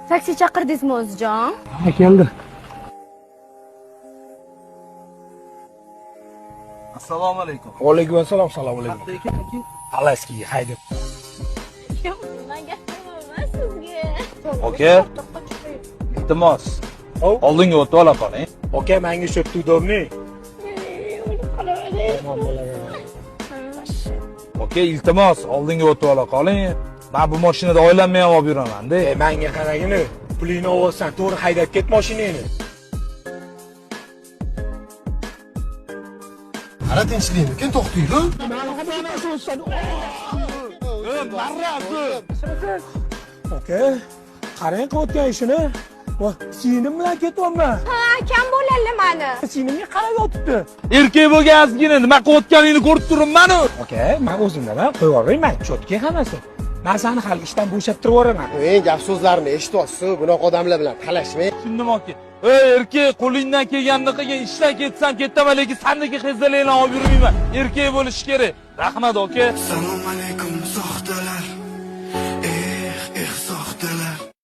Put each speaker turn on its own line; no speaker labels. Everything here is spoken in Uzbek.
Taksi chaqirdingizmi o'zijon?
Ha, keldi.
Assalomu alaykum.
Va alaykum assalom, assalomu alaykum. Alaskiga haydab.
Men gapiraman sizga.
Aka, iltimos. Oldinga o'tib ola qoling.
Aka, menga shotdi udobni.
Aka, iltimos, oldinga o'tib ola qoling. Men bu mashinada oilamni ham olib yuraman-da.
Menga qaragini, pulingni olsan, to'g'ri haydab ket mashinangni.
Qara tinchlikmi? Kim to'xtaydi?
Aka, qarang qilayotgan ishini. Va singlim bilan ketyapman.
Ha, kam bo'ladi mani.
Singlimga qarab yotibdi.
Erkak bo'lganingizgina nima qilayotganingni ko'rib turibman-ku.
Aka, men o'zimdan qo'yib yuborayman, cho'tka hammasi. Men seni hali ishdan bo'shatib yuboraman.
Ey, gap so'zlarni eshityapsiz, bunaqa odamlar bilan talashmang.
Tushundim aka. Ey erkak, qo'lingdan kelganini qilgin, ishdan ketsam ketaman, lekin sendagi xizzalarni olib yurmayman. Erkak bo'lish kerak. Rahmat aka.
Assalomu alaykum soxtalar.